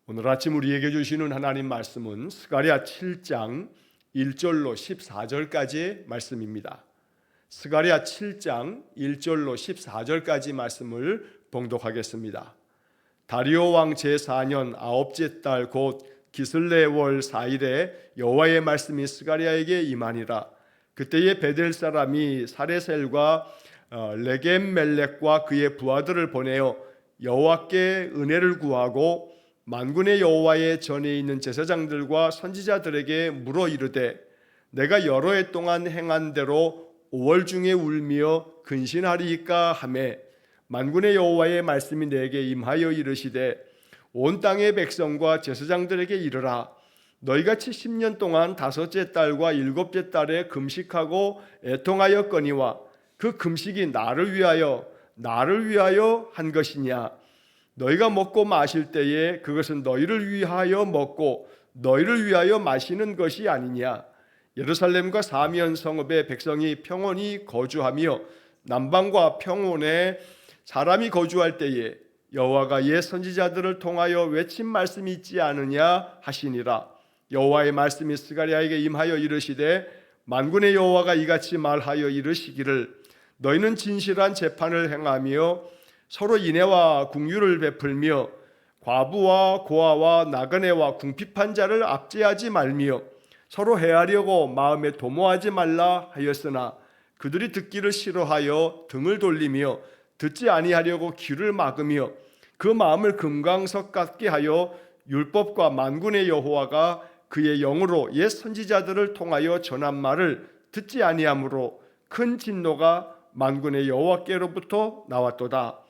오늘 아침 우리에게 주시는 하나님 말씀은 스가랴 7장 1절로 14절까지의 말씀입니다. 스가랴 7장 1절로 14절까지 말씀을 봉독하겠습니다. 다리오 왕 제4년 아홉째 달 곧 기슬레 월 4일에 여호와의 말씀이 스가랴에게 임하니라. 그때에 베델 사람이 사레셀과 레겜멜렉과 그의 부하들을 보내어 여호와께 은혜를 구하고 만군의 여호와의 전에 있는 제사장들과 선지자들에게 물어 이르되 내가 여러 해 동안 행한 대로 5월 중에 울며 근신하리이까 하매 만군의 여호와의 말씀이 내게 임하여 이르시되 온 땅의 백성과 제사장들에게 이르라. 너희가 70년 동안 다섯째 달과 일곱째 달에 금식하고 애통하였거니와 그 금식이 나를 위하여 한 것이냐. 너희가 먹고 마실 때에 그것은 너희를 위하여 먹고 너희를 위하여 마시는 것이 아니냐. 예루살렘과 사면 성읍의 백성이 평온히 거주하며 남방과 평온에 사람이 거주할 때에 여호와가 옛 선지자들을 통하여 외친 말씀이 있지 않으냐 하시니라. 여호와의 말씀이 스가랴에게 임하여 이르시되 만군의 여호와가 이같이 말하여 이르시기를 너희는 진실한 재판을 행하며 서로 인애와 긍휼을 베풀며 과부와 고아와 나그네와 궁핍한 자를 압제하지 말며 서로 해하려고 마음에 도모하지 말라 하였으나 그들이 듣기를 싫어하여 등을 돌리며 듣지 아니하려고 귀를 막으며 그 마음을 금강석 같게 하여 율법과 만군의 여호와가 그의 영으로 옛 선지자들을 통하여 전한 말을 듣지 아니하므로 큰 진노가 만군의 여호와께로부터 나왔도다.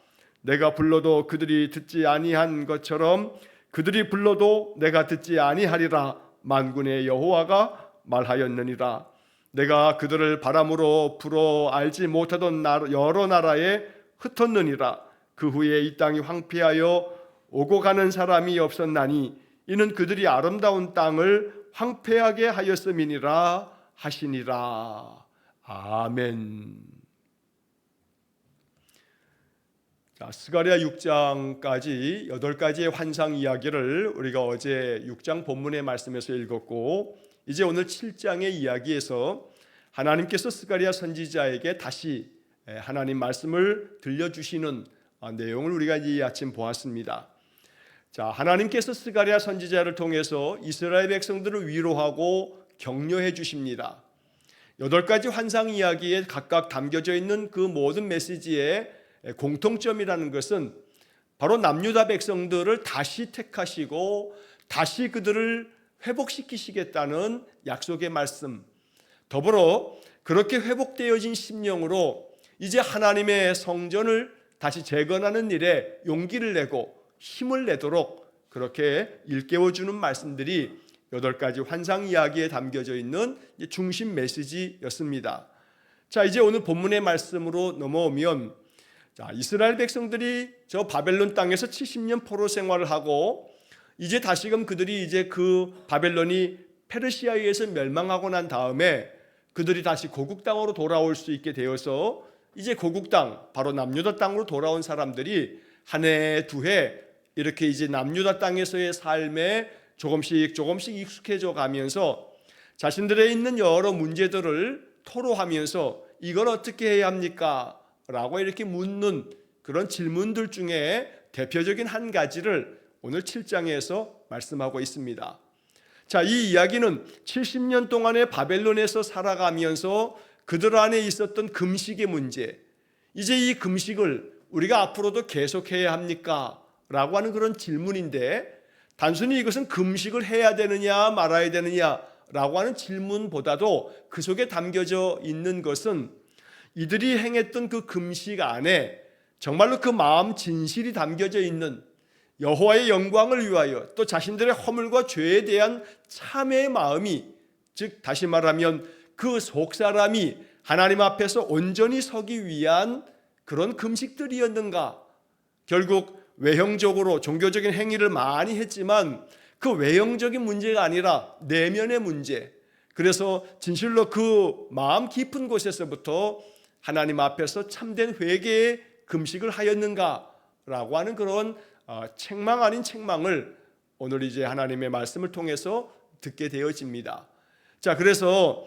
내가 불러도 그들이 듣지 아니한 것처럼 그들이 불러도 내가 듣지 아니하리라. 만군의 여호와가 말하였느니라. 내가 그들을 바람으로 불어 알지 못하던 여러 나라에 흩었느니라. 그 후에 이 땅이 황폐하여 오고 가는 사람이 없었나니 이는 그들이 아름다운 땅을 황폐하게 하였음이니라 하시니라. 아멘. 스가랴 6장까지 8가지의 환상 이야기를 우리가 어제 6장 본문의 말씀에서 읽었고 이제 오늘 7장의 이야기에서 하나님께서 스가랴 선지자에게 다시 하나님 말씀을 들려주시는 내용을 우리가 이 아침 보았습니다. 자, 하나님께서 스가랴 선지자를 통해서 이스라엘 백성들을 위로하고 격려해 주십니다. 8가지 환상 이야기에 각각 담겨져 있는 그 모든 메시지의 공통점이라는 것은 바로 남유다 백성들을 다시 택하시고 다시 그들을 회복시키시겠다는 약속의 말씀, 더불어 그렇게 회복되어진 심령으로 이제 하나님의 성전을 다시 재건하는 일에 용기를 내고 힘을 내도록 그렇게 일깨워주는 말씀들이 8가지 환상 이야기에 담겨져 있는 중심 메시지였습니다. 자, 이제 오늘 본문의 말씀으로 넘어오면 자, 이스라엘 백성들이 저 바벨론 땅에서 70년 포로 생활을 하고 이제 다시금 그들이 이제 그 바벨론이 페르시아에 의해서 멸망하고 난 다음에 그들이 다시 고국 땅으로 돌아올 수 있게 되어서 이제 고국 땅, 바로 남유다 땅으로 돌아온 사람들이 한 해, 두 해 이렇게 이제 남유다 땅에서의 삶에 조금씩 익숙해져 가면서 자신들의 있는 여러 문제들을 토로하면서 이걸 어떻게 해야 합니까? 라고 이렇게 묻는 그런 질문들 중에 대표적인 한 가지를 오늘 7장에서 말씀하고 있습니다. 자, 이 이야기는 70년 동안의 바벨론에서 살아가면서 그들 안에 있었던 금식의 문제, 이제 이 금식을 우리가 앞으로도 계속해야 합니까? 라고 하는 그런 질문인데 단순히 이것은 금식을 해야 되느냐 말아야 되느냐 라고 하는 질문보다도 그 속에 담겨져 있는 것은 이들이 행했던 그 금식 안에 정말로 그 마음 진실이 담겨져 있는 여호와의 영광을 위하여 또 자신들의 허물과 죄에 대한 참회의 마음이, 즉 다시 말하면 그 속사람이 하나님 앞에서 온전히 서기 위한 그런 금식들이었는가. 결국 외형적으로 종교적인 행위를 많이 했지만 그 외형적인 문제가 아니라 내면의 문제, 그래서 진실로 그 마음 깊은 곳에서부터 하나님 앞에서 참된 회개의 금식을 하였는가라고 하는 그런 책망 아닌 책망을 오늘 이제 하나님의 말씀을 통해서 듣게 되어집니다. 자, 그래서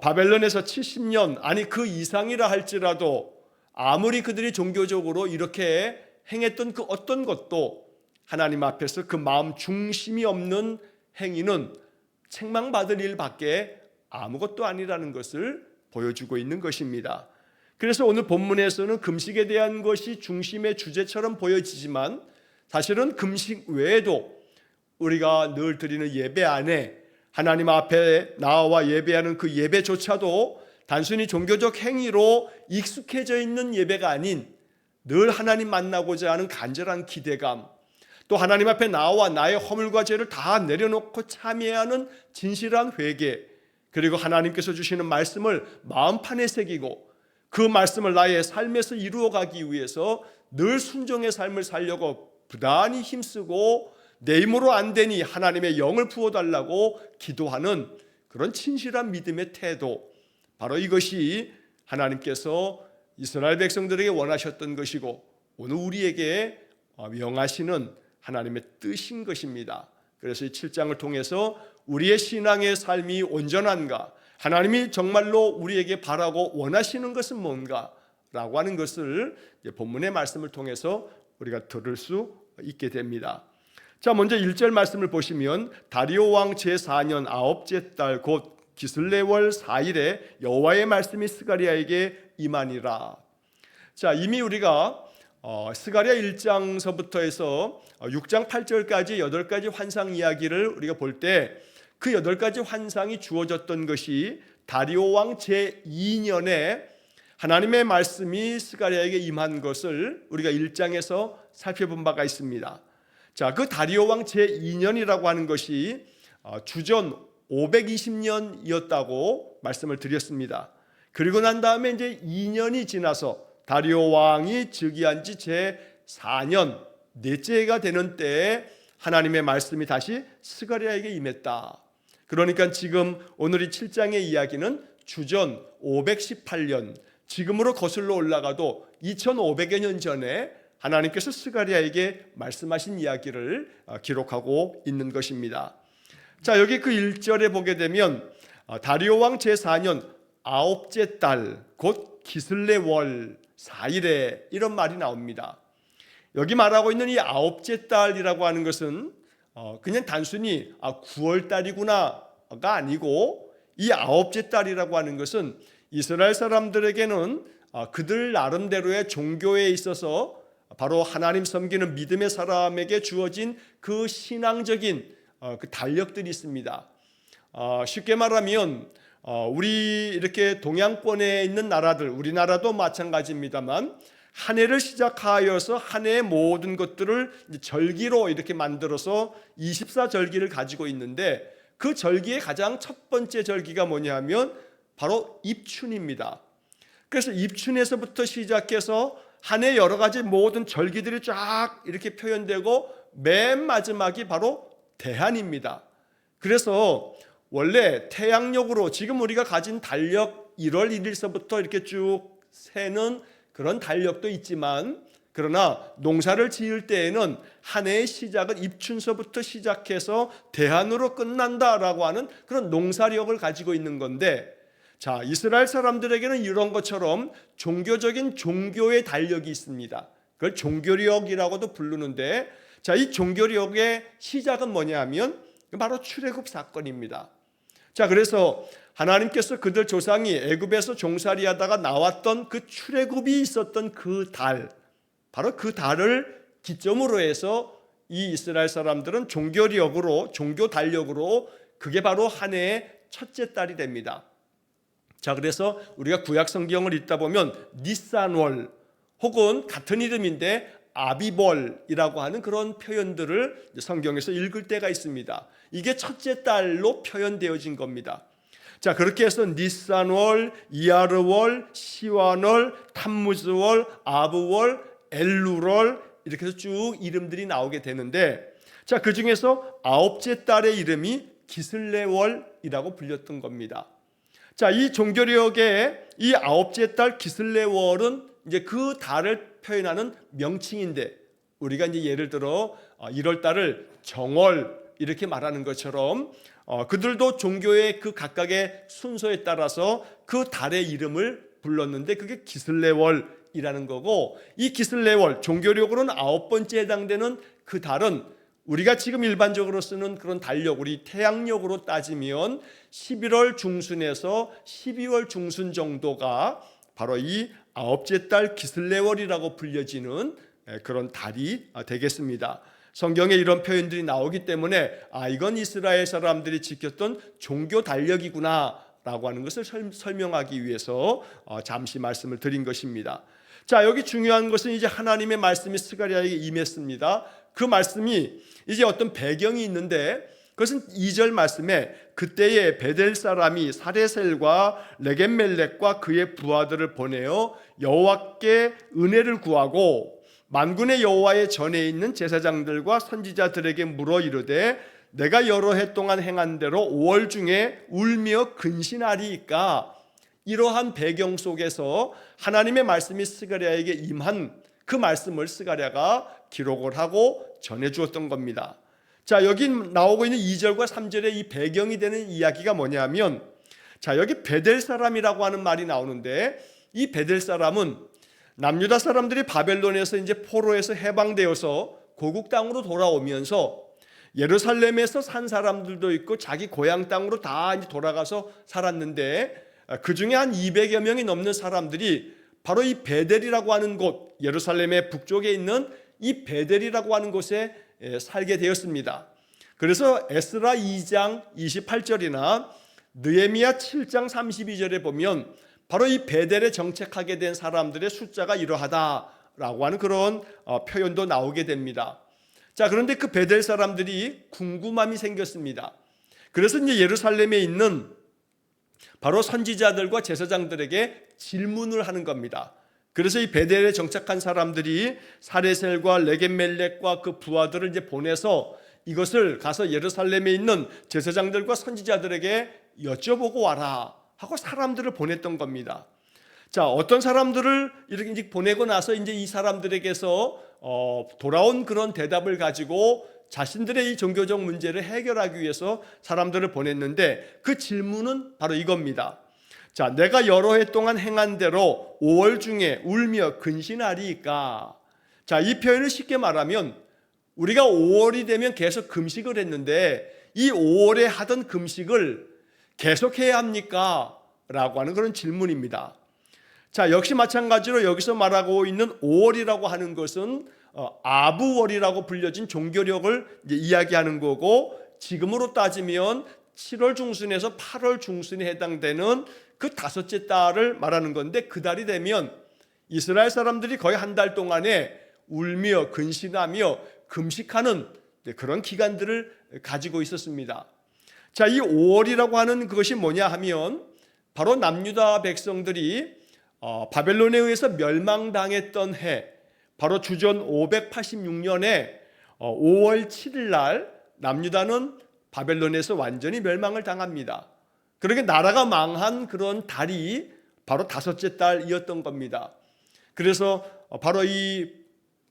바벨론에서 70년 아니 그 이상이라 할지라도 아무리 그들이 종교적으로 이렇게 행했던 그 어떤 것도 하나님 앞에서 그 마음 중심이 없는 행위는 책망받을 일밖에 아무것도 아니라는 것을 보여주고 있는 것입니다. 그래서 오늘 본문에서는 금식에 대한 것이 중심의 주제처럼 보여지지만 사실은 금식 외에도 우리가 늘 드리는 예배 안에 하나님 앞에 나와 예배하는 그 예배조차도 단순히 종교적 행위로 익숙해져 있는 예배가 아닌 늘 하나님 만나고자 하는 간절한 기대감, 또 하나님 앞에 나와 나의 허물과 죄를 다 내려놓고 참여하는 진실한 회개, 그리고 하나님께서 주시는 말씀을 마음판에 새기고 그 말씀을 나의 삶에서 이루어가기 위해서 늘 순종의 삶을 살려고 부단히 힘쓰고 내 힘으로 안 되니 하나님의 영을 부어달라고 기도하는 그런 진실한 믿음의 태도, 바로 이것이 하나님께서 이스라엘 백성들에게 원하셨던 것이고 오늘 우리에게 명하시는 하나님의 뜻인 것입니다. 그래서 이 7장을 통해서 우리의 신앙의 삶이 온전한가, 하나님이 정말로 우리에게 바라고 원하시는 것은 뭔가 라고 하는 것을 본문의 말씀을 통해서 우리가 들을 수 있게 됩니다. 자, 먼저 1절 말씀을 보시면 다리오 왕 제4년 아홉째 달 곧 기슬레월 4일에 여호와의 말씀이 스가랴에게 임하니라. 자, 이미 우리가 스가랴 1장서부터 해서 6장 8절까지 8가지 환상 이야기를 우리가 볼 때 그 8가지 환상이 주어졌던 것이 다리오 왕 제2년에 하나님의 말씀이 스가랴에게 임한 것을 우리가 1장에서 살펴본 바가 있습니다. 자, 그 다리오 왕 제2년이라고 하는 것이 주전 520년이었다고 말씀을 드렸습니다. 그리고 난 다음에 이제 2년이 지나서 다리오 왕이 즉위한 지 제4년 넷째가 되는 때에 하나님의 말씀이 다시 스가랴에게 임했다. 그러니까 지금 오늘 이 7장의 이야기는 주전 518년, 지금으로 거슬러 올라가도 2500여 년 전에 하나님께서 스가랴에게 말씀하신 이야기를 기록하고 있는 것입니다. 자, 여기 그 1절에 보게 되면 다리오 왕 제4년 아홉째 달 곧 기슬레월 4일에 이런 말이 나옵니다. 여기 말하고 있는 이 아홉째 달이라고 하는 것은 그냥 단순히 9월 달이구나가 아니고, 이 아홉째 달이라고 하는 것은 이스라엘 사람들에게는 그들 나름대로의 종교에 있어서 바로 하나님 섬기는 믿음의 사람에게 주어진 그 신앙적인 그 달력들이 있습니다. 쉽게 말하면 우리 이렇게 동양권에 있는 나라들, 우리나라도 마찬가지입니다만 한 해를 시작하여서 한 해의 모든 것들을 절기로 이렇게 만들어서 24절기를 가지고 있는데, 그 절기의 가장 첫 번째 절기가 뭐냐면 바로 입춘입니다. 그래서 입춘에서부터 시작해서 한 해 여러 가지 모든 절기들이 쫙 이렇게 표현되고 맨 마지막이 바로 대한입니다. 그래서 원래 태양력으로 지금 우리가 가진 달력 1월 1일서부터 이렇게 쭉 세는 그런 달력도 있지만, 그러나 농사를 지을 때에는 한 해의 시작은 입춘서부터 시작해서 대한으로 끝난다라고 하는 그런 농사력을 가지고 있는 건데, 자, 이스라엘 사람들에게는 이런 것처럼 종교적인 종교의 달력이 있습니다. 그걸 종교력이라고도 부르는데, 자, 이 종교력의 시작은 뭐냐 하면 바로 출애굽 사건입니다. 자, 그래서 하나님께서 그들 조상이 애굽에서 종살이 하다가 나왔던 그 출애굽이 있었던 그 달, 바로 그 달을 기점으로 해서 이 이스라엘 사람들은 종교력으로, 종교 달력으로 그게 바로 한 해의 첫째 달이 됩니다. 자, 그래서 우리가 구약 성경을 읽다 보면 니산월 혹은 같은 이름인데 아비벌이라고 하는 그런 표현들을 성경에서 읽을 때가 있습니다. 이게 첫째 달로 표현되어진 겁니다. 자, 그렇게 해서 니산월, 이아르월, 시완월, 탐무즈월, 아브월, 엘루월 이렇게 해서 쭉 이름들이 나오게 되는데, 자, 그 중에서 아홉째 달의 이름이 기슬레월이라고 불렸던 겁니다. 자, 이 종교력의 이 아홉째 달 기슬레월은 이제 그 달을 표현하는 명칭인데, 우리가 이제 예를 들어 1월 달을 정월 이렇게 말하는 것처럼 그들도 종교의 그 각각의 순서에 따라서 그 달의 이름을 불렀는데 그게 기슬레월이라는 거고, 이 기슬레월 종교력으로는 9번째 해당되는 그 달은 우리가 지금 일반적으로 쓰는 그런 달력, 우리 태양력으로 따지면 11월 중순에서 12월 중순 정도가 바로 이 9째 달 기슬레월이라고 불려지는 그런 달이 되겠습니다. 성경에 이런 표현들이 나오기 때문에 이건 이스라엘 사람들이 지켰던 종교 달력이구나 라고 하는 것을 설명하기 위해서 잠시 말씀을 드린 것입니다. 자, 여기 중요한 것은 이제 하나님의 말씀이 스가랴에게 임했습니다. 그 말씀이 이제 어떤 배경이 있는데, 그것은 2절 말씀에 그때에 베델 사람이 사레셀과 레겜멜렉과 그의 부하들을 보내어 여호와께 은혜를 구하고 만군의 여호와의 전에 있는 제사장들과 선지자들에게 물어 이르되 내가 여러 해 동안 행한 대로 5월 중에 울며 근신하리이까. 이러한 배경 속에서 하나님의 말씀이 스가랴에게 임한 그 말씀을 스가랴가 기록을 하고 전해주었던 겁니다. 자, 여기 나오고 있는 2절과 3절의 이 배경이 되는 이야기가 뭐냐면, 자, 여기 베델 사람이라고 하는 말이 나오는데, 이 베델 사람은 남유다 사람들이 바벨론에서 이제 포로에서 해방되어서 고국 땅으로 돌아오면서 예루살렘에서 산 사람들도 있고 자기 고향 땅으로 다 이제 돌아가서 살았는데, 그 중에 한 200여 명이 넘는 사람들이 바로 이 베델이라고 하는 곳, 예루살렘의 북쪽에 있는 이 베델이라고 하는 곳에 살게 되었습니다. 그래서 에스라 2장 28절이나 느헤미야 7장 32절에 보면 바로 이 베델에 정착하게 된 사람들의 숫자가 이러하다라고 하는 그런 표현도 나오게 됩니다. 자, 그런데 그 베델 사람들이 궁금함이 생겼습니다. 그래서 이제 예루살렘에 있는 바로 선지자들과 제사장들에게 질문을 하는 겁니다. 그래서 이 베델에 정착한 사람들이 사레셀과 레겜멜렉과 그 부하들을 이제 보내서 이것을 가서 예루살렘에 있는 제사장들과 선지자들에게 여쭤보고 와라 하고 사람들을 보냈던 겁니다. 자, 어떤 사람들을 이렇게 이제 보내고 나서 이제 이 사람들에게서 돌아온 그런 대답을 가지고 자신들의 이 종교적 문제를 해결하기 위해서 사람들을 보냈는데, 그 질문은 바로 이겁니다. 자, 내가 여러 해 동안 행한 대로 5월 중에 울며 근신하리이까. 자, 이 표현을 쉽게 말하면 우리가 5월이 되면 계속 금식을 했는데 이 5월에 하던 금식을 계속해야 합니까? 라고 하는 그런 질문입니다. 자, 역시 마찬가지로 여기서 말하고 있는 5월이라고 하는 것은 아부월이라고 불려진 종교력을 이제 이야기하는 거고, 지금으로 따지면 7월 중순에서 8월 중순에 해당되는 그 5째 달을 말하는 건데, 그 달이 되면 이스라엘 사람들이 거의 한 달 동안에 울며 근신하며 금식하는 그런 기간들을 가지고 있었습니다. 자, 이 5월이라고 하는 그것이 뭐냐 하면 바로 남유다 백성들이 바벨론에 의해서 멸망당했던 해, 바로 주전 586년에 5월 7일 날 남유다는 바벨론에서 완전히 멸망을 당합니다. 그렇게 나라가 망한 그런 달이 바로 5째 달이었던 겁니다. 그래서 바로 이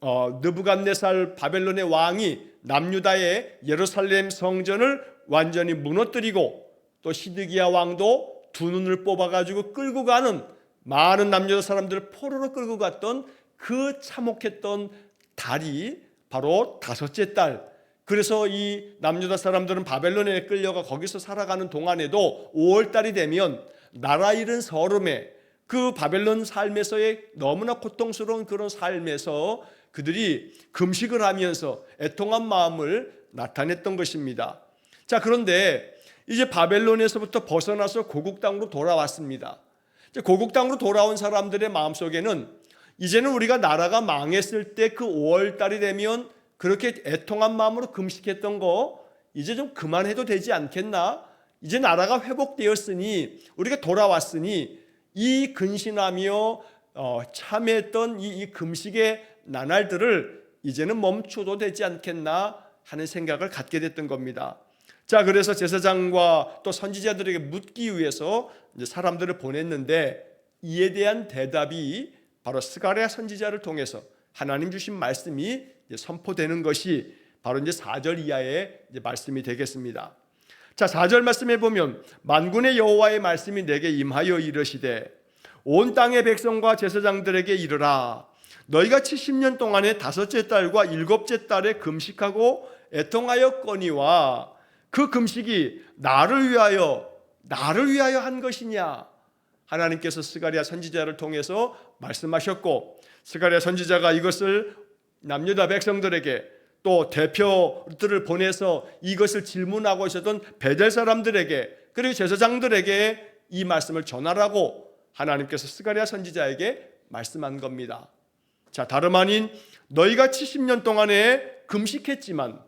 느부갓네살 바벨론의 왕이 남유다의 예루살렘 성전을 완전히 무너뜨리고, 또 시드기야 왕도 두 눈을 뽑아가지고 끌고 가는, 많은 남유다 사람들을 포로로 끌고 갔던 그 참혹했던 달이 바로 5째 달. 그래서 이 남유다 사람들은 바벨론에 끌려가 거기서 살아가는 동안에도 5월 달이 되면 나라 잃은 서름에, 그 바벨론 삶에서의 너무나 고통스러운 그런 삶에서 그들이 금식을 하면서 애통한 마음을 나타냈던 것입니다. 자, 그런데 이제 바벨론에서부터 벗어나서 고국 땅으로 돌아왔습니다. 고국 땅으로 돌아온 사람들의 마음속에는 이제는 우리가 나라가 망했을 때 그 5월 달이 되면 그렇게 애통한 마음으로 금식했던 거 이제 좀 그만해도 되지 않겠나? 이제 나라가 회복되었으니, 우리가 돌아왔으니 이 근신하며 참회했던 이 금식의 나날들을 이제는 멈춰도 되지 않겠나 하는 생각을 갖게 됐던 겁니다. 자, 그래서 제사장과 또 선지자들에게 묻기 위해서 이제 사람들을 보냈는데, 이에 대한 대답이 바로 스가랴 선지자를 통해서 하나님 주신 말씀이 선포되는 것이 바로 이제 4절 이하의 이제 말씀이 되겠습니다. 자, 4절 말씀에 보면 만군의 여호와의 말씀이 내게 임하여 이르시되 온 땅의 백성과 제사장들에게 이르라. 너희가 70년 동안에 다섯째 달과 일곱째 달에 금식하고 애통하였거니와 그 금식이 나를 위하여 한 것이냐. 하나님께서 스가랴 선지자를 통해서 말씀하셨고, 스가랴 선지자가 이것을 남유다 백성들에게 또 대표들을 보내서 이것을 질문하고 있었던 베델 사람들에게, 그리고 제사장들에게 이 말씀을 전하라고 하나님께서 스가랴 선지자에게 말씀한 겁니다. 자, 다름 아닌 너희가 70년 동안에 금식했지만,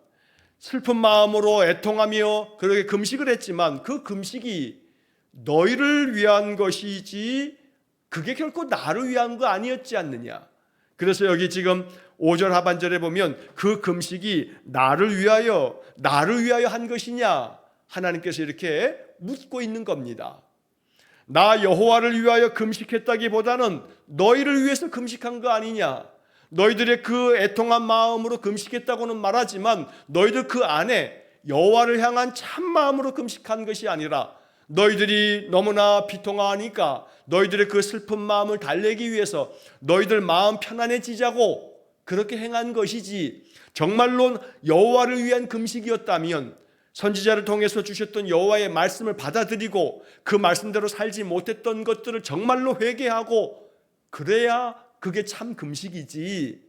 슬픈 마음으로 애통하며 그렇게 금식을 했지만 그 금식이 너희를 위한 것이지 그게 결코 나를 위한 거 아니었지 않느냐. 그래서 여기 지금 5절 하반절에 보면 그 금식이 나를 위하여 한 것이냐, 하나님께서 이렇게 묻고 있는 겁니다. 나 여호와를 위하여 금식했다기보다는 너희를 위해서 금식한 거 아니냐. 너희들의 그 애통한 마음으로 금식했다고는 말하지만 너희들 그 안에 여호와를 향한 참 마음으로 금식한 것이 아니라 너희들이 너무나 비통하니까 너희들의 그 슬픈 마음을 달래기 위해서 너희들 마음 편안해지자고 그렇게 행한 것이지, 정말로 여호와를 위한 금식이었다면 선지자를 통해서 주셨던 여호와의 말씀을 받아들이고 그 말씀대로 살지 못했던 것들을 정말로 회개하고 그래야 그게 참 금식이지,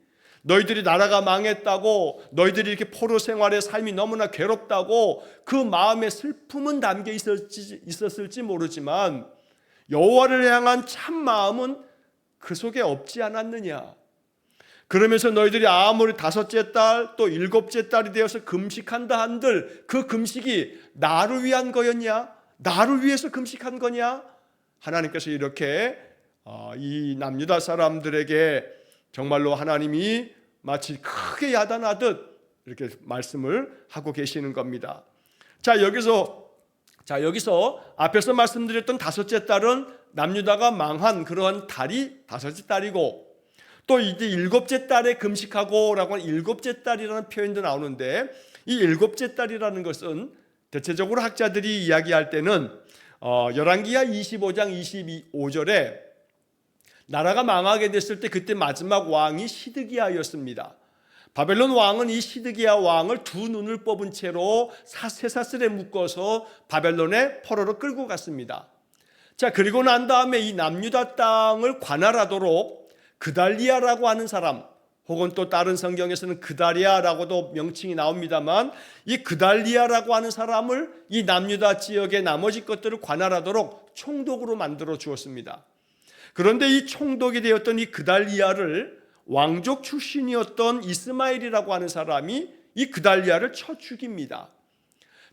너희들이 나라가 망했다고, 너희들이 이렇게 포로 생활의 삶이 너무나 괴롭다고 그 마음에 슬픔은 담겨 있었을지 모르지만 여호와를 향한 참 마음은 그 속에 없지 않았느냐. 그러면서 너희들이 아무리 다섯째 달 또 일곱째 달이 되어서 금식한다 한들 그 금식이 나를 위한 거였냐? 나를 위해서 금식한 거냐? 하나님께서 이렇게 이 남유다 사람들에게 정말로 하나님이 마치 크게 야단하듯 이렇게 말씀을 하고 계시는 겁니다. 자, 여기서 앞에서 말씀드렸던 다섯째 달은 남유다가 망한 그러한 달이 다섯째 달이고, 또 이제 일곱째 달에 금식하고라고 하는 일곱째 달이라는 표현도 나오는데, 이 일곱째 달이라는 것은 대체적으로 학자들이 이야기할 때는 열왕기하 25장 25절에 나라가 망하게 됐을 때 그때 마지막 왕이 시드기야였습니다. 바벨론 왕은 이 시드기야 왕을 두 눈을 뽑은 채로 쇠사슬에 묶어서 바벨론의 포로로 끌고 갔습니다. 자, 그리고 난 다음에 이 남유다 땅을 관할하도록 그달리아라고 하는 사람, 혹은 또 다른 성경에서는 그다리아라고도 명칭이 나옵니다만, 이 그달리아라고 하는 사람을 이 남유다 지역의 나머지 것들을 관할하도록 총독으로 만들어 주었습니다. 그런데 이 총독이 되었던 이 그달리아를 왕족 출신이었던 이스마엘이라고 하는 사람이 이 그달리아를 쳐 죽입니다.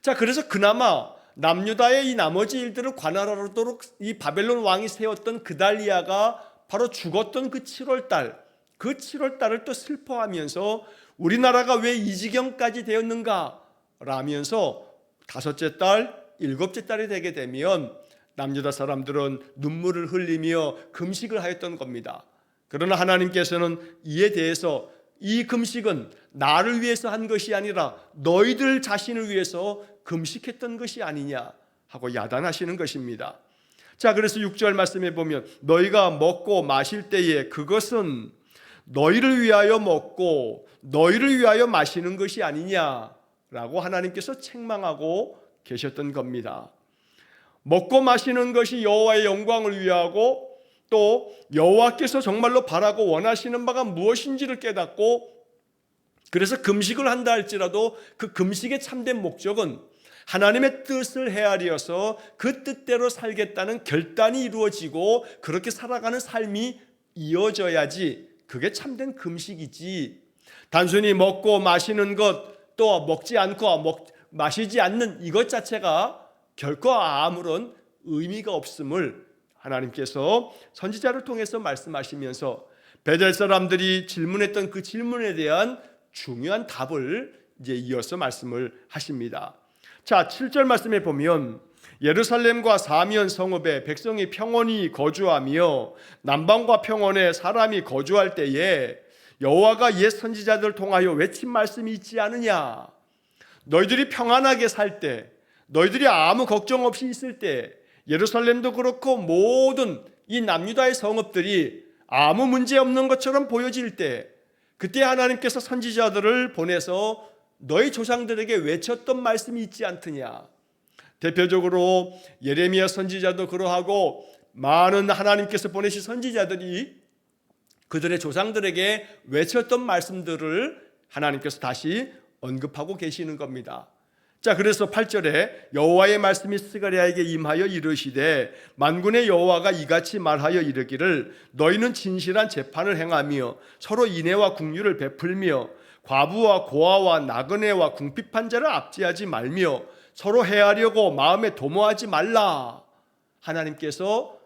자, 그래서 그나마 남유다의 이 나머지 일들을 관할하도록 이 바벨론 왕이 세웠던 그달리아가 바로 죽었던 그 7월달, 그 7월달을 또 슬퍼하면서 우리나라가 왜 이 지경까지 되었는가 라면서 다섯째 달, 일곱째 달이 되게 되면 남유다 사람들은 눈물을 흘리며 금식을 하였던 겁니다. 그러나 하나님께서는 이에 대해서 이 금식은 나를 위해서 한 것이 아니라 너희들 자신을 위해서 금식했던 것이 아니냐 하고 야단하시는 것입니다. 자, 그래서 6절 말씀에 보면 너희가 먹고 마실 때에 그것은 너희를 위하여 먹고 너희를 위하여 마시는 것이 아니냐라고 하나님께서 책망하고 계셨던 겁니다. 먹고 마시는 것이 여호와의 영광을 위하고 또 여호와께서 정말로 바라고 원하시는 바가 무엇인지를 깨닫고, 그래서 금식을 한다 할지라도 그 금식의 참된 목적은 하나님의 뜻을 헤아려서 그 뜻대로 살겠다는 결단이 이루어지고 그렇게 살아가는 삶이 이어져야지 그게 참된 금식이지, 단순히 먹고 마시는 것 또 먹지 않고 마시지 않는 이것 자체가 결코 아무런 의미가 없음을 하나님께서 선지자를 통해서 말씀하시면서 베델 사람들이 질문했던 그 질문에 대한 중요한 답을 이제 이어서 말씀을 하십니다. 자, 7절 말씀에 보면 예루살렘과 사면 성읍에 백성이 평온히 거주하며 남방과 평원에 사람이 거주할 때에 여호와가 옛 선지자들을 통하여 외친 말씀이 있지 않느냐? 너희들이 평안하게 살 때, 너희들이 아무 걱정 없이 있을 때, 예루살렘도 그렇고 모든 이 남유다의 성읍들이 아무 문제 없는 것처럼 보여질 때, 그때 하나님께서 선지자들을 보내서 너희 조상들에게 외쳤던 말씀이 있지 않더냐? 대표적으로 예레미야 선지자도 그러하고 많은 하나님께서 보내신 선지자들이 그들의 조상들에게 외쳤던 말씀들을 하나님께서 다시 언급하고 계시는 겁니다. 자, 그래서 8절에 여호와의 말씀이 스가랴에게 임하여 이르시되 만군의 여호와가 이같이 말하여 이르기를 너희는 진실한 재판을 행하며 서로 인애와 긍휼을 베풀며 과부와 고아와 나그네와 궁핍한 자를 압제하지 말며 서로 해하려고 마음에 도모하지 말라. 하나님께서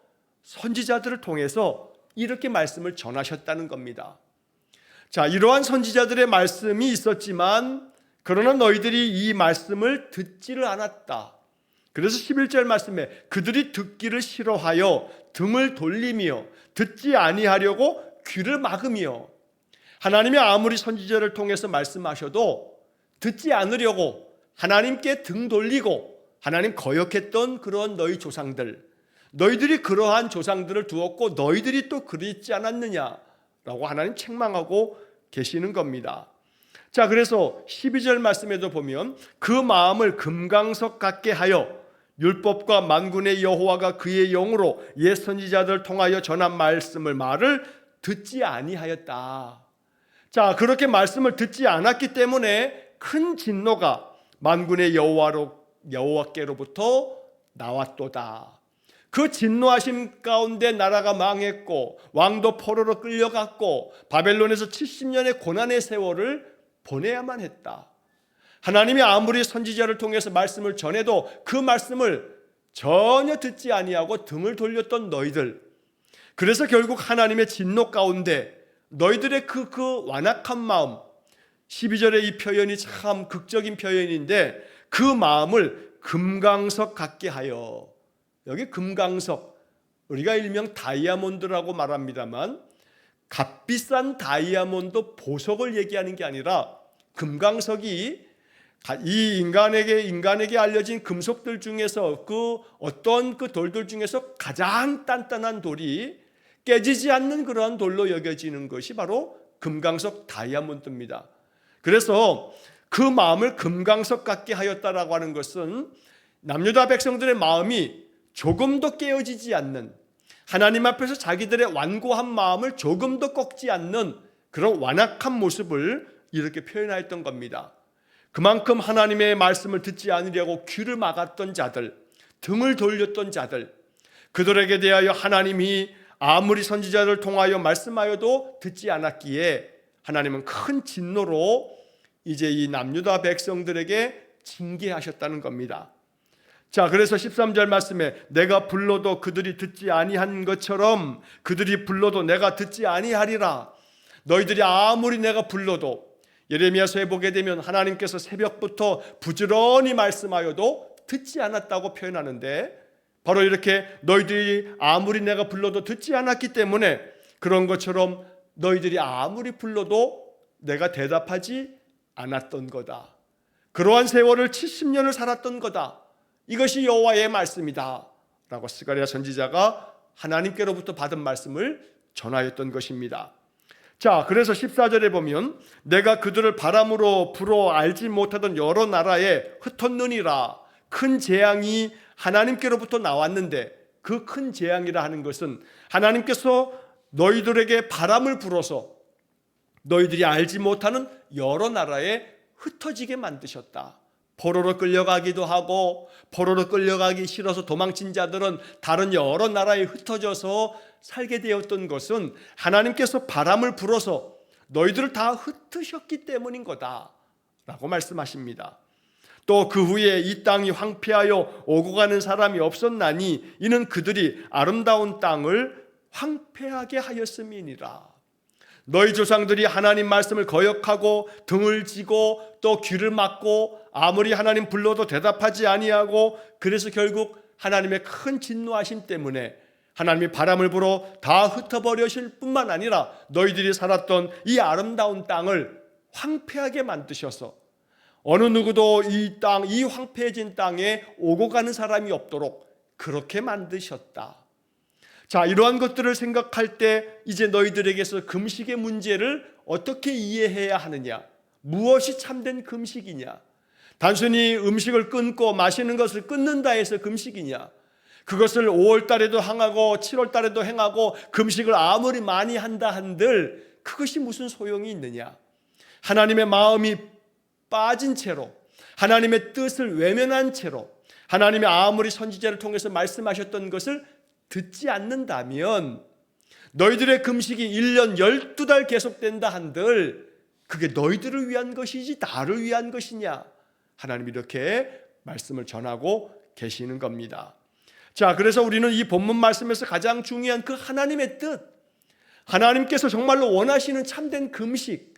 선지자들을 통해서 이렇게 말씀을 전하셨다는 겁니다. 자, 이러한 선지자들의 말씀이 있었지만 그러나 너희들이 이 말씀을 듣지를 않았다. 그래서 11절 말씀에 그들이 듣기를 싫어하여 등을 돌리며 듣지 아니하려고 귀를 막으며, 하나님이 아무리 선지자를 통해서 말씀하셔도 듣지 않으려고 하나님께 등 돌리고 하나님 거역했던 그런 너희 조상들, 너희들이 그러한 조상들을 두었고 너희들이 또 그랬지 않았느냐라고 하나님 책망하고 계시는 겁니다. 자, 그래서 12절 말씀에도 보면 그 마음을 금강석 같게 하여 율법과 만군의 여호와가 그의 영으로 옛 선지자들 통하여 전한 말을 듣지 아니하였다. 자, 그렇게 말씀을 듣지 않았기 때문에 큰 진노가 만군의 여호와께로부터 나왔도다. 그 진노하심 가운데 나라가 망했고 왕도 포로로 끌려갔고 바벨론에서 70년의 고난의 세월을 보내야만 했다. 하나님이 아무리 선지자를 통해서 말씀을 전해도 그 말씀을 전혀 듣지 아니하고 등을 돌렸던 너희들, 그래서 결국 하나님의 진노 가운데 너희들의 그 완악한 마음, 12절의 이 표현이 참 극적인 표현인데 그 마음을 금강석 같게 하여, 여기 금강석, 우리가 일명 다이아몬드라고 말합니다만 값비싼 다이아몬드 보석을 얘기하는 게 아니라 금강석이 이 인간에게 알려진 금속들 중에서 어떤 돌들 중에서 가장 단단한 돌이 깨지지 않는 그러한 돌로 여겨지는 것이 바로 금강석 다이아몬드입니다. 그래서 그 마음을 금강석 같게 하였다라고 하는 것은 남유다 백성들의 마음이 조금도 깨어지지 않는, 하나님 앞에서 자기들의 완고한 마음을 조금도 꺾지 않는 그런 완악한 모습을 이렇게 표현하였던 겁니다. 그만큼 하나님의 말씀을 듣지 않으려고 귀를 막았던 자들, 등을 돌렸던 자들, 그들에게 대하여 하나님이 아무리 선지자를 통하여 말씀하여도 듣지 않았기에 하나님은 큰 진노로 이제 이 남유다 백성들에게 징계하셨다는 겁니다. 자, 그래서 13절 말씀에 내가 불러도 그들이 듣지 아니한 것처럼 그들이 불러도 내가 듣지 아니하리라. 너희들이 아무리 내가 불러도, 예레미야서에 보게 되면 하나님께서 새벽부터 부지런히 말씀하여도 듣지 않았다고 표현하는데, 바로 이렇게 너희들이 아무리 내가 불러도 듣지 않았기 때문에 그런 것처럼 너희들이 아무리 불러도 내가 대답하지 않았던 거다. 그러한 세월을 70년을 살았던 거다. 이것이 여호와의 말씀이다 라고 스가랴 선지자가 하나님께로부터 받은 말씀을 전하였던 것입니다. 자, 그래서 14절에 보면 내가 그들을 바람으로 불어 알지 못하던 여러 나라에 흩었느니라. 큰 재앙이 하나님께로부터 나왔는데 그 큰 재앙이라 하는 것은 하나님께서 너희들에게 바람을 불어서 너희들이 알지 못하는 여러 나라에 흩어지게 만드셨다. 포로로 끌려가기도 하고, 포로로 끌려가기 싫어서 도망친 자들은 다른 여러 나라에 흩어져서 살게 되었던 것은 하나님께서 바람을 불어서 너희들을 다 흩으셨기 때문인 거다 라고 말씀하십니다. 또 그 후에 이 땅이 황폐하여 오고 가는 사람이 없었나니 이는 그들이 아름다운 땅을 황폐하게 하였음이니라. 너희 조상들이 하나님 말씀을 거역하고 등을 지고 또 귀를 막고 아무리 하나님 불러도 대답하지 아니하고, 그래서 결국 하나님의 큰 진노하심 때문에 하나님이 바람을 불어 다 흩어버리실 뿐만 아니라 너희들이 살았던 이 아름다운 땅을 황폐하게 만드셔서 어느 누구도 이 땅, 이 황폐해진 땅에 오고 가는 사람이 없도록 그렇게 만드셨다. 자, 이러한 것들을 생각할 때 이제 너희들에게서 금식의 문제를 어떻게 이해해야 하느냐? 무엇이 참된 금식이냐? 단순히 음식을 끊고 마시는 것을 끊는다 해서 금식이냐? 그것을 5월 달에도 행하고 7월 달에도 행하고 금식을 아무리 많이 한다 한들 그것이 무슨 소용이 있느냐? 하나님의 마음이 빠진 채로, 하나님의 뜻을 외면한 채로, 하나님이 아무리 선지자를 통해서 말씀하셨던 것을 듣지 않는다면 너희들의 금식이 1년 12달 계속된다 한들 그게 너희들을 위한 것이지 나를 위한 것이냐? 하나님이 이렇게 말씀을 전하고 계시는 겁니다. 자, 그래서 우리는 이 본문 말씀에서 가장 중요한 그 하나님의 뜻, 하나님께서 정말로 원하시는 참된 금식,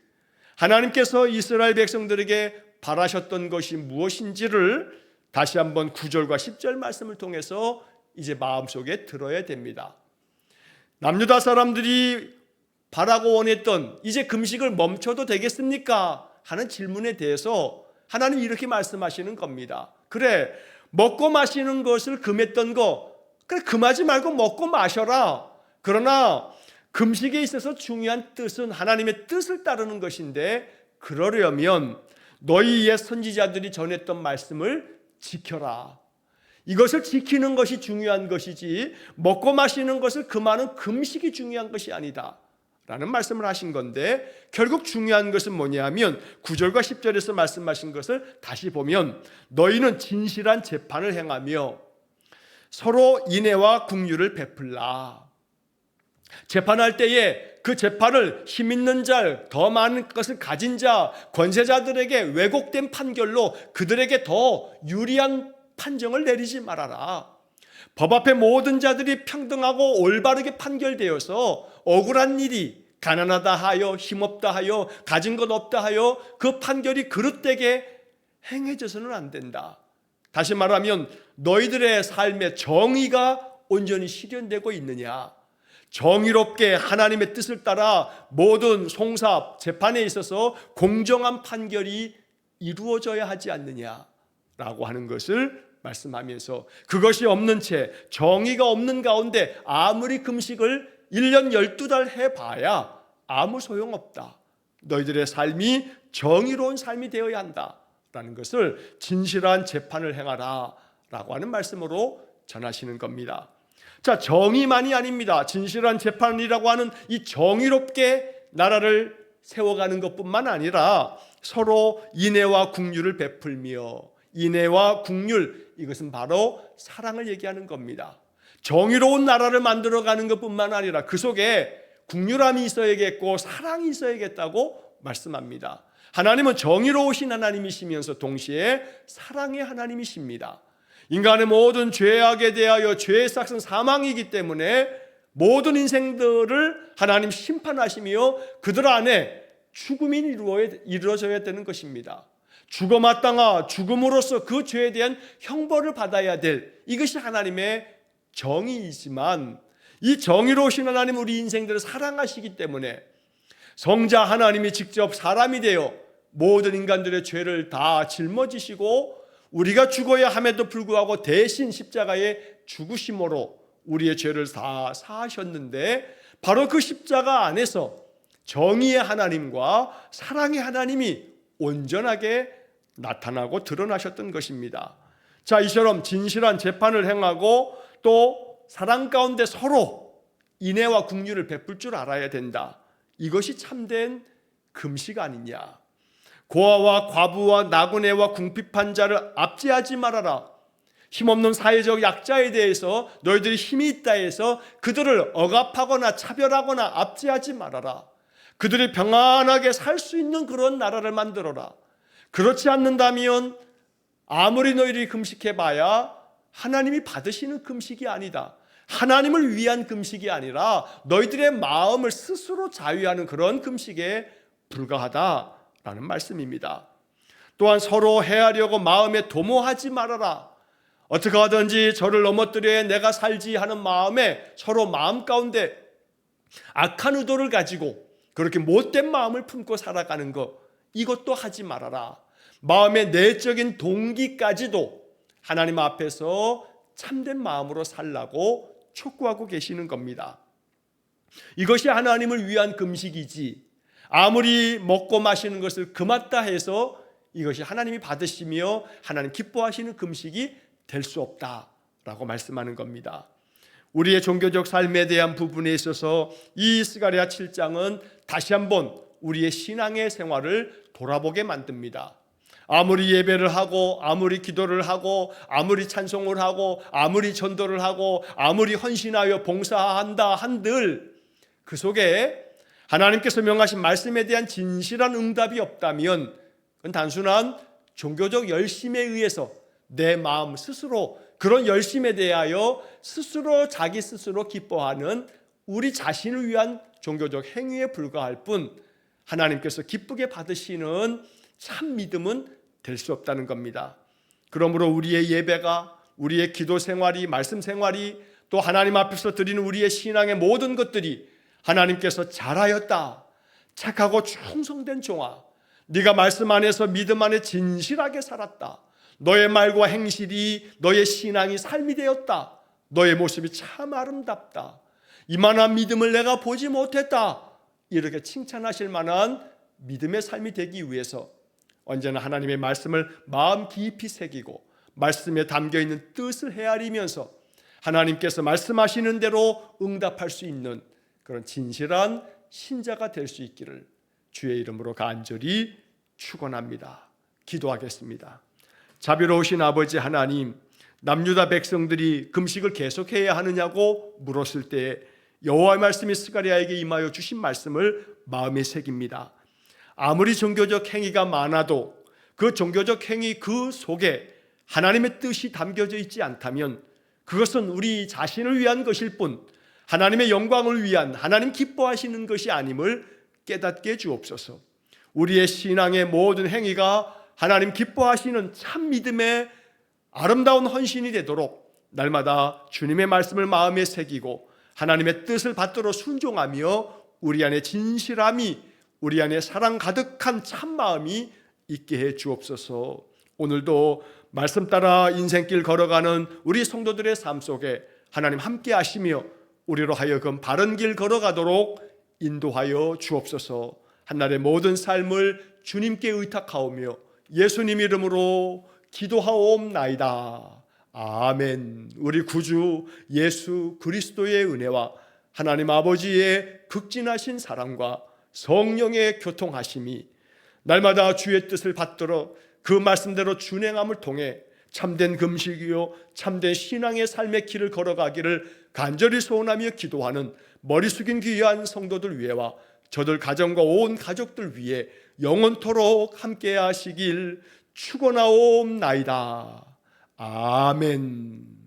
하나님께서 이스라엘 백성들에게 바라셨던 것이 무엇인지를 다시 한번 9절과 10절 말씀을 통해서 이제 마음속에 들어야 됩니다. 남유다 사람들이 바라고 원했던 이제 금식을 멈춰도 되겠습니까? 하는 질문에 대해서 하나님이 이렇게 말씀하시는 겁니다. 그래, 먹고 마시는 것을 금했던 거, 그래 금하지 말고 먹고 마셔라. 그러나 금식에 있어서 중요한 뜻은 하나님의 뜻을 따르는 것인데 그러려면 너희 옛 선지자들이 전했던 말씀을 지켜라. 이것을 지키는 것이 중요한 것이지 먹고 마시는 것을 금하는 금식이 중요한 것이 아니다 라는 말씀을 하신 건데, 결국 중요한 것은 뭐냐면 9절과 10절에서 말씀하신 것을 다시 보면 너희는 진실한 재판을 행하며 서로 인애와 긍휼을 베풀라. 재판할 때에 그 재판을 힘 있는 자, 더 많은 것을 가진 자, 권세자들에게 왜곡된 판결로 그들에게 더 유리한 판정을 내리지 말아라. 법 앞에 모든 자들이 평등하고 올바르게 판결되어서 억울한 일이 가난하다 하여 힘없다 하여 가진 것 없다 하여 그 판결이 그릇되게 행해져서는 안 된다. 다시 말하면 너희들의 삶의 정의가 온전히 실현되고 있느냐, 정의롭게 하나님의 뜻을 따라 모든 송사 재판에 있어서 공정한 판결이 이루어져야 하지 않느냐라고 하는 것을 말씀하면서, 그것이 없는 채 정의가 없는 가운데 아무리 금식을 1년 12달 해봐야 아무 소용없다. 너희들의 삶이 정의로운 삶이 되어야 한다라는 것을 진실한 재판을 행하라 라고 하는 말씀으로 전하시는 겁니다. 자, 정의만이 아닙니다. 진실한 재판이라고 하는 이 정의롭게 나라를 세워가는 것뿐만 아니라 서로 인애와 긍휼을 베풀며, 인애와 긍휼, 이것은 바로 사랑을 얘기하는 겁니다. 정의로운 나라를 만들어가는 것뿐만 아니라 그 속에 긍휼함이 있어야겠고 사랑이 있어야겠다고 말씀합니다. 하나님은 정의로우신 하나님이시면서 동시에 사랑의 하나님이십니다. 인간의 모든 죄악에 대하여 죄의 삭은 사망이기 때문에 모든 인생들을 하나님 심판하시며 그들 안에 죽음이 이루어져야 되는 것입니다. 죽어 마땅하 죽음으로써 그 죄에 대한 형벌을 받아야 될, 이것이 하나님의 정의이지만 이 정의로우신 하나님 우리 인생들을 사랑하시기 때문에 성자 하나님이 직접 사람이 되어 모든 인간들의 죄를 다 짊어지시고 우리가 죽어야 함에도 불구하고 대신 십자가에 죽으심으로 우리의 죄를 다 사하셨는데, 바로 그 십자가 안에서 정의의 하나님과 사랑의 하나님이 온전하게 나타나고 드러나셨던 것입니다. 자, 이처럼 진실한 재판을 행하고 또 사랑 가운데 서로 인애와 긍휼을 베풀 줄 알아야 된다. 이것이 참된 금식 아니냐. 고아와 과부와 나그네와 궁핍한 자를 압제하지 말아라. 힘없는 사회적 약자에 대해서 너희들이 힘이 있다 해서 그들을 억압하거나 차별하거나 압제하지 말아라. 그들이 평안하게 살 수 있는 그런 나라를 만들어라. 그렇지 않는다면 아무리 너희들이 금식해봐야 하나님이 받으시는 금식이 아니다. 하나님을 위한 금식이 아니라 너희들의 마음을 스스로 자유하는 그런 금식에 불과하다라는 말씀입니다. 또한 서로 해하려고 마음에 도모하지 말아라. 어떻게 하든지 저를 넘어뜨려 내가 살지 하는 마음에 서로 마음 가운데 악한 의도를 가지고 그렇게 못된 마음을 품고 살아가는 것, 이것도 하지 말아라. 마음의 내적인 동기까지도 하나님 앞에서 참된 마음으로 살라고 촉구하고 계시는 겁니다. 이것이 하나님을 위한 금식이지, 아무리 먹고 마시는 것을 금했다 해서 이것이 하나님이 받으시며 하나님 기뻐하시는 금식이 될 수 없다라고 말씀하는 겁니다. 우리의 종교적 삶에 대한 부분에 있어서 이 스가랴 7장은 다시 한번 우리의 신앙의 생활을 돌아보게 만듭니다. 아무리 예배를 하고 아무리 기도를 하고 아무리 찬송을 하고 아무리 전도를 하고 아무리 헌신하여 봉사한다 한들 그 속에 하나님께서 명하신 말씀에 대한 진실한 응답이 없다면 그건 단순한 종교적 열심에 의해서 내 마음 스스로 그런 열심에 대하여 스스로 자기 스스로 기뻐하는 우리 자신을 위한 종교적 행위에 불과할 뿐 하나님께서 기쁘게 받으시는 참 믿음은 될 수 없다는 겁니다. 그러므로 우리의 예배가, 우리의 기도 생활이, 말씀 생활이, 또 하나님 앞에서 드리는 우리의 신앙의 모든 것들이 하나님께서 잘하였다, 착하고 충성된 종아, 네가 말씀 안에서 믿음 안에 진실하게 살았다, 너의 말과 행실이 너의 신앙이 삶이 되었다, 너의 모습이 참 아름답다, 이만한 믿음을 내가 보지 못했다, 이렇게 칭찬하실 만한 믿음의 삶이 되기 위해서 언제나 하나님의 말씀을 마음 깊이 새기고 말씀에 담겨있는 뜻을 헤아리면서 하나님께서 말씀하시는 대로 응답할 수 있는 그런 진실한 신자가 될 수 있기를 주의 이름으로 간절히 축원합니다. 기도하겠습니다. 자비로우신 아버지 하나님, 남유다 백성들이 금식을 계속해야 하느냐고 물었을 때 여호와의 말씀이 스가랴에게 임하여 주신 말씀을 마음에 새깁니다. 아무리 종교적 행위가 많아도 그 종교적 행위 그 속에 하나님의 뜻이 담겨져 있지 않다면 그것은 우리 자신을 위한 것일 뿐 하나님의 영광을 위한, 하나님 기뻐하시는 것이 아님을 깨닫게 해 주옵소서. 우리의 신앙의 모든 행위가 하나님 기뻐하시는 참 믿음의 아름다운 헌신이 되도록 날마다 주님의 말씀을 마음에 새기고 하나님의 뜻을 받들어 순종하며 우리 안에 진실함이, 우리 안에 사랑 가득한 참 마음이 있게 해 주옵소서. 오늘도 말씀 따라 인생길 걸어가는 우리 성도들의 삶 속에 하나님 함께 하시며 우리로 하여금 바른 길 걸어가도록 인도하여 주옵소서. 한날의 모든 삶을 주님께 의탁하오며 예수님 이름으로 기도하옵나이다. 아멘. 우리 구주 예수 그리스도의 은혜와 하나님 아버지의 극진하신 사랑과 성령의 교통하심이 날마다 주의 뜻을 받들어 그 말씀대로 준행함을 통해 참된 금식이요 참된 신앙의 삶의 길을 걸어가기를 간절히 소원하며 기도하는 머리 숙인 귀한 성도들 위해와 저들 가정과 온 가족들 위해 영원토록 함께 하시길 축원하옵나이다. 아멘.